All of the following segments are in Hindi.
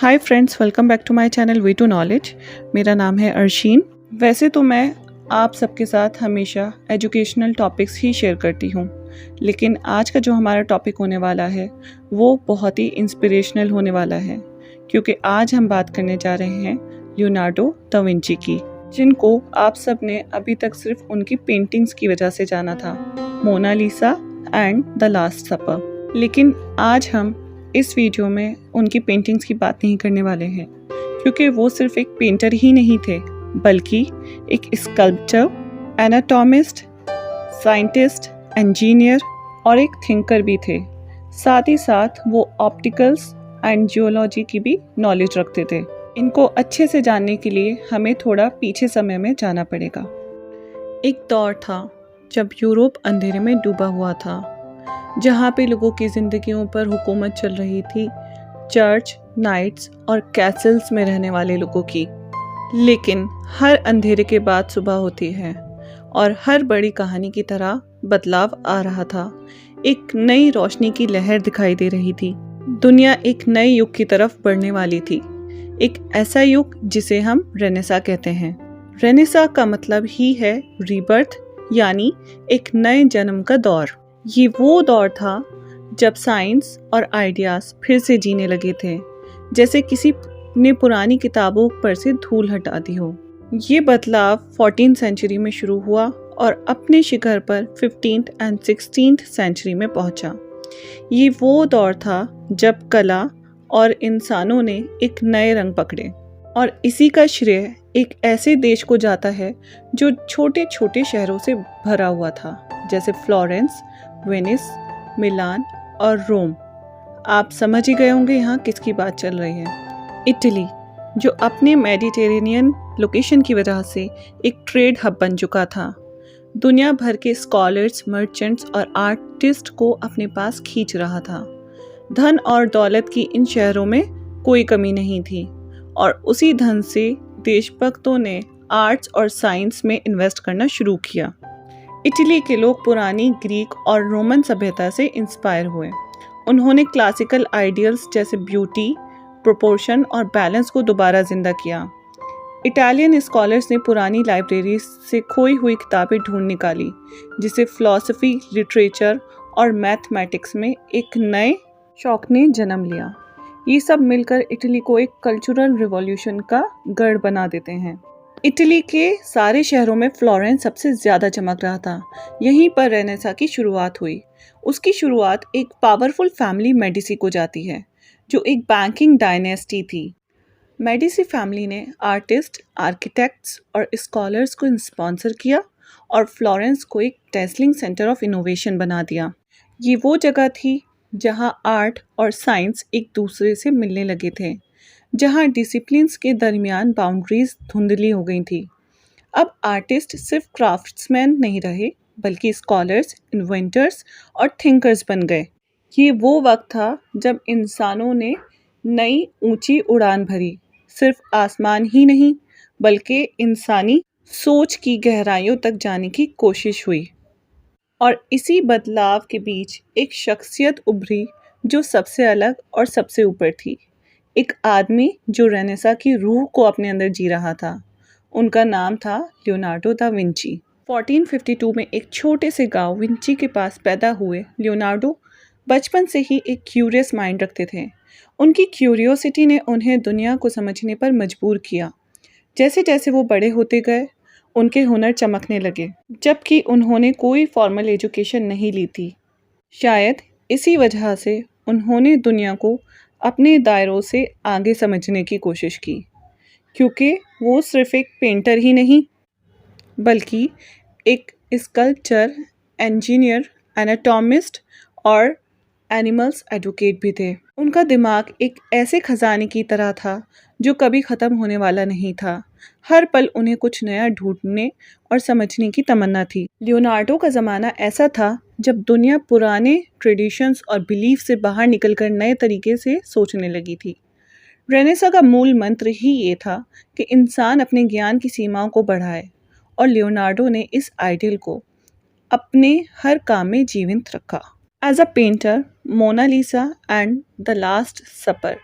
Hi friends, welcome back to my channel way to knowledge. मेरा नाम है अर्शीन। वैसे तो मैं आप सबके साथ हमेशा एजुकेशनल टॉपिक्स ही शेयर करती हूँ, लेकिन आज का जो हमारा टॉपिक होने वाला है वो बहुत ही इंस्पिरेशनल होने वाला है, क्योंकि आज हम बात करने जा रहे हैं लियोनार्डो दा विंची की, जिनको आप सब ने अभी तक सिर्फ उनकी पेंटिंग्स की वजह से जाना था, मोनालिसा एंड द लास्ट सपर। लेकिन आज हम इस वीडियो में उनकी पेंटिंग्स की बात नहीं करने वाले हैं, क्योंकि वो सिर्फ एक पेंटर ही नहीं थे, बल्कि एक स्कल्पचर, एनाटॉमिस्ट, साइंटिस्ट, इंजीनियर और एक थिंकर भी थे। साथ ही साथ वो ऑप्टिकल्स एंड जियोलॉजी की भी नॉलेज रखते थे। इनको अच्छे से जानने के लिए हमें थोड़ा पीछे समय में जाना पड़ेगा। एक दौर था जब यूरोप अंधेरे में डूबा हुआ था, जहाँ पे लोगों की ज़िंदगियों पर हुकूमत चल रही थी चर्च, नाइट्स और कैसल्स में रहने वाले लोगों की। लेकिन हर अंधेरे के बाद सुबह होती है और हर बड़ी कहानी की तरह बदलाव आ रहा था। एक नई रोशनी की लहर दिखाई दे रही थी। दुनिया एक नए युग की तरफ बढ़ने वाली थी, एक ऐसा युग जिसे हम रेनेसा कहते हैं। रेनेसा का मतलब ही है रीबर्थ, यानी एक नए जन्म का दौर। ये वो दौर था जब साइंस और आइडियाज़ फिर से जीने लगे थे, जैसे किसी ने पुरानी किताबों पर से धूल हटा दी हो। ये बदलाव 14th सेंचुरी में शुरू हुआ और अपने शिखर पर 15th एंड 16th सेंचुरी में पहुंचा। ये वो दौर था जब कला और इंसानों ने एक नए रंग पकड़े, और इसी का श्रेय एक ऐसे देश को जाता है जो छोटे छोटे शहरों से भरा हुआ था, जैसे फ्लोरेंस, वेनिस, मिलान और रोम। आप समझ ही गए होंगे यहाँ किसकी बात चल रही है। इटली, जो अपने मेडिटेरेनियन लोकेशन की वजह से एक ट्रेड हब बन चुका था, दुनिया भर के स्कॉलर्स, मर्चेंट्स और आर्टिस्ट को अपने पास खींच रहा था। धन और दौलत की इन शहरों में कोई कमी नहीं थी, और उसी धन से देशभक्तों ने आर्ट्स और साइंस में इन्वेस्ट करना शुरू किया। इटली के लोग पुरानी ग्रीक और रोमन सभ्यता से इंस्पायर हुए। उन्होंने क्लासिकल आइडियल्स जैसे ब्यूटी, प्रोपोर्शन और बैलेंस को दोबारा जिंदा किया। इटालियन स्कॉलर्स ने पुरानी लाइब्रेरी से खोई हुई किताबें ढूंढ निकाली, जिसे फिलॉसफी, लिटरेचर और मैथमेटिक्स में एक नए शौक ने जन्म लिया। ये सब मिलकर इटली को एक कल्चरल रिवॉल्यूशन का गढ़ बना देते हैं। इटली के सारे शहरों में फ्लोरेंस सबसे ज़्यादा चमक रहा था। यहीं पर रेनेसा की शुरुआत हुई। उसकी शुरुआत एक पावरफुल फैमिली मेडिसी को जाती है, जो एक बैंकिंग डायनेस्टी थी। मेडिसी फैमिली ने आर्टिस्ट, आर्किटेक्ट्स और स्कॉलर्स को स्पॉन्सर किया और फ्लोरेंस को एक डेज़लिंग सेंटर ऑफ इनोवेशन बना दिया। ये वो जगह थी जहां आर्ट और साइंस एक दूसरे से मिलने लगे थे, जहां डिसिप्लिन्स के दरमियान बाउंड्रीज धुंधली हो गई थी। अब आर्टिस्ट सिर्फ क्राफ्ट्समैन नहीं रहे, बल्कि स्कॉलर्स, इन्वेंटर्स और थिंकर्स बन गए। ये वो वक्त था जब इंसानों ने नई ऊंची उड़ान भरी, सिर्फ आसमान ही नहीं बल्कि इंसानी सोच की गहराइयों तक जाने की कोशिश हुई। और इसी बदलाव के बीच एक शख्सियत उभरी जो सबसे अलग और सबसे ऊपर थी। एक आदमी जो रेनेसा की रूह को अपने अंदर जी रहा था। उनका नाम था लियोनार्डो दा विंची। 1452 में एक छोटे से गांव विंची के पास पैदा हुए लियोनार्डो बचपन से ही एक क्यूरियस माइंड रखते थे। उनकी क्यूरियोसिटी ने उन्हें दुनिया को समझने पर मजबूर किया। जैसे जैसे वो बड़े होते गए, उनके हुनर चमकने लगे, जबकि उन्होंने कोई फॉर्मल एजुकेशन नहीं ली थी। शायद इसी वजह से उन्होंने दुनिया को अपने दायरों से आगे समझने की कोशिश की, क्योंकि वो सिर्फ एक पेंटर ही नहीं बल्कि एक स्कल्पचर, इंजीनियर, एनाटॉमिस्ट और एनिमल्स एडवोकेट भी थे। उनका दिमाग एक ऐसे खजाने की तरह था जो कभी ख़त्म होने वाला नहीं था। हर पल उन्हें कुछ नया ढूंढने और समझने की तमन्ना थी। लियोनार्डो का ज़माना ऐसा था जब दुनिया पुराने ट्रेडिशंस और बिलीफ से बाहर निकलकर नए तरीके से सोचने लगी थी। रेनेसा का मूल मंत्र ही ये था कि इंसान अपने ज्ञान की सीमाओं को बढ़ाए, और लियोनार्डो ने इस आइडियल को अपने हर काम में जीवंत रखा। As a painter, Mona Lisa and the last supper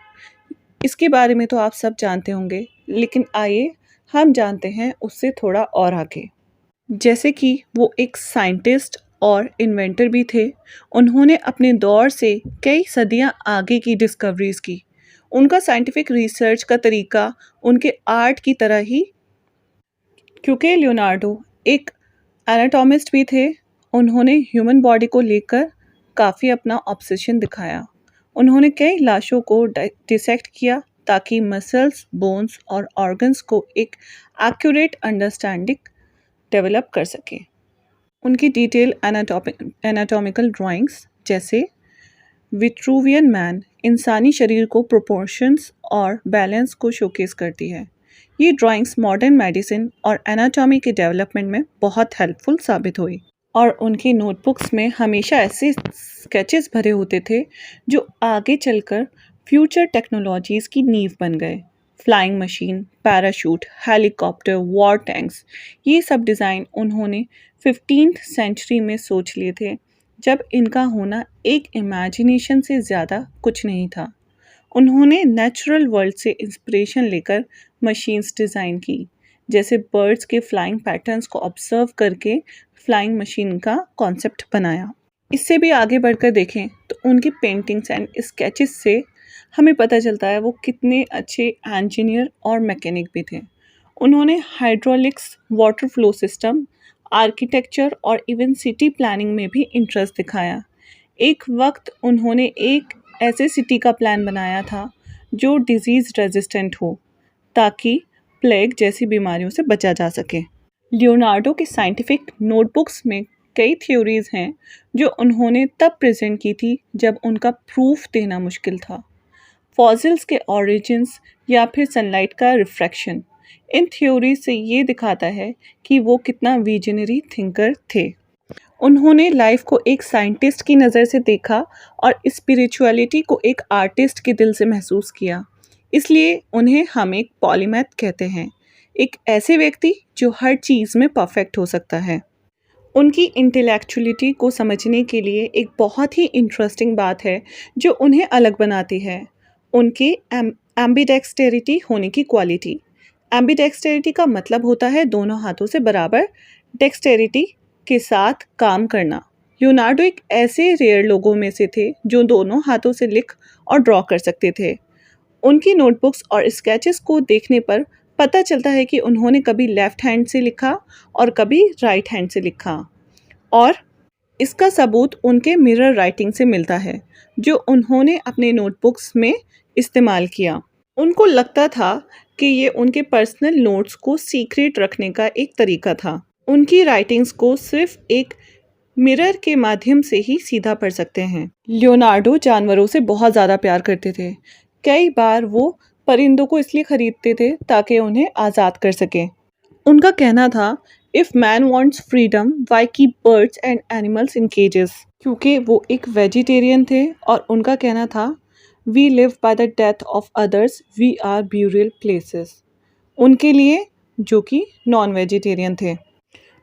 इसके बारे में तो आप सब जानते होंगे, लेकिन आइए हम जानते हैं उससे थोड़ा और आगे। जैसे कि वो एक साइंटिस्ट और इन्वेंटर भी थे। उन्होंने अपने दौर से कई सदियां आगे की डिस्कवरीज की। उनका साइंटिफिक रिसर्च का तरीका उनके आर्ट की तरह ही, क्योंकि लियोनार्डो एक एनाटॉमिस्ट भी थे, उन्होंने ह्यूमन बॉडी को लेकर काफ़ी अपना ऑब्सेशन दिखाया। उन्होंने कई लाशों को डिसेक्ट किया ताकि मसल्स, बोन्स और ऑर्गन्स को एक एक्यूरेट अंडरस्टैंडिंग डेवलप कर सकें। उनकी डिटेल एनाटॉमिकल ड्राइंग्स जैसे विट्रूवियन मैन इंसानी शरीर को प्रोपोर्शंस और बैलेंस को शोकेस करती है। ये ड्राइंग्स मॉडर्न मेडिसिन और एनाटॉमी के डेवलपमेंट में बहुत हेल्पफुल साबित हुई। और उनकी नोटबुक्स में हमेशा ऐसे स्केचेस भरे होते थे जो आगे चलकर फ्यूचर टेक्नोलॉजीज़ की नींव बन गए। Flying machine, parachute, helicopter, war tanks, ये सब डिज़ाइन उन्होंने 15th सेंचुरी में सोच लिए थे, जब इनका होना एक इमेजिनेशन से ज़्यादा कुछ नहीं था। उन्होंने नेचुरल वर्ल्ड से इंस्पिरेशन लेकर मशीन्स डिज़ाइन की, जैसे बर्ड्स के फ्लाइंग पैटर्न्स को ऑब्जर्व करके फ्लाइंग मशीन का कॉन्सेप्ट बनाया। इससे भी आगे बढ़कर देखें तो उनकी पेंटिंग्स एंड स्केचेस से हमें पता चलता है वो कितने अच्छे इंजीनियर और मैकेनिक भी थे। उन्होंने hydraulics, water flow system, architecture और इवन सिटी प्लानिंग में भी इंटरेस्ट दिखाया। एक वक्त उन्होंने एक ऐसे सिटी का प्लान बनाया था जो डिजीज़ रेजिस्टेंट हो, ताकि प्लेग जैसी बीमारियों से बचा जा सके। लियोनार्डो की साइंटिफिक नोटबुक्स में कई थ्योरीज हैं जो उन्होंने तब प्रेजेंट की थी जब उनका प्रूफ देना मुश्किल था। फॉसिल्स के ऑरिजिन्स या फिर सनलाइट का रिफ्रैक्शन, इन थ्योरी से ये दिखाता है कि वो कितना विजनरी थिंकर थे। उन्होंने लाइफ को एक साइंटिस्ट की नज़र से देखा और स्पिरिचुअलिटी को एक आर्टिस्ट के दिल से महसूस किया। इसलिए उन्हें हम एक पॉलीमैथ कहते हैं, एक ऐसे व्यक्ति जो हर चीज़ में परफेक्ट हो सकता है। उनकी इंटेलेक्चुअलिटी को समझने के लिए एक बहुत ही इंटरेस्टिंग बात है जो उन्हें अलग बनाती है, उनके एम्बिडेक्सटेरिटी होने की क्वालिटी। एम्बिडेक्सटेरिटी का मतलब होता है दोनों हाथों से बराबर डेक्सटेरिटी के साथ काम करना। लियोनार्डो एक ऐसे रेयर लोगों में से थे जो दोनों हाथों से लिख और ड्रॉ कर सकते थे। उनकी नोटबुक्स और स्केचेस को देखने पर पता चलता है कि उन्होंने कभी लेफ़्ट हैंड से लिखा और कभी राइट हैंड से लिखा, और इसका सबूत उनके मिरर राइटिंग से मिलता है जो उन्होंने अपने नोटबुक्स में इस्तेमाल किया। उनको लगता था कि ये उनके पर्सनल नोट्स को सीक्रेट रखने का एक तरीका था। उनकी राइटिंग्स को सिर्फ एक मिरर के माध्यम से ही सीधा पढ़ सकते हैं। लियोनार्डो जानवरों से बहुत ज़्यादा प्यार करते थे। कई बार वो परिंदों को इसलिए खरीदते थे ताकि उन्हें आज़ाद कर सकें। उनका कहना था, if man wants freedom why keep birds and animals in cages, क्योंकि वो एक वेजिटेरियन थे और उनका कहना था, we live by the death of others, we are burial places, उनके लिए जो कि नॉन वेजिटेरियन थे।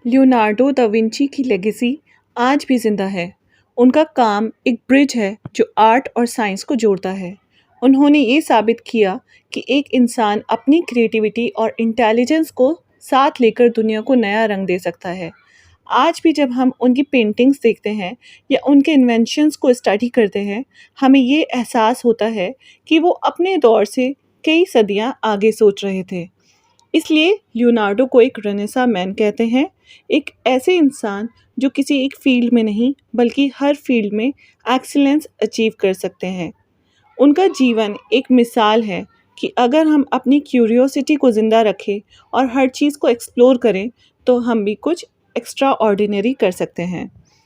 लियोनार्डो दा विंची की लेगेसी आज भी जिंदा है। उनका काम एक ब्रिज है जो आर्ट और साइंस को जोड़ता है। उन्होंने ये साबित किया कि एक इंसान अपनी क्रिएटिविटी और इंटेलिजेंस को साथ लेकर दुनिया को नया रंग दे सकता है। आज भी जब हम उनकी पेंटिंग्स देखते हैं या उनके इन्वेंशंस को स्टडी करते हैं, हमें ये एहसास होता है कि वो अपने दौर से कई सदियां आगे सोच रहे थे। इसलिए लियोनार्डो को एक रेनेसा मैन कहते हैं, एक ऐसे इंसान जो किसी एक फील्ड में नहीं बल्कि हर फील्ड में एक्सीलेंस अचीव कर सकते हैं। उनका जीवन एक मिसाल है कि अगर हम अपनी क्यूरियोसिटी को ज़िंदा रखें और हर चीज़ को एक्सप्लोर करें तो हम भी कुछ एक्स्ट्रा ऑर्डिनरी कर सकते हैं।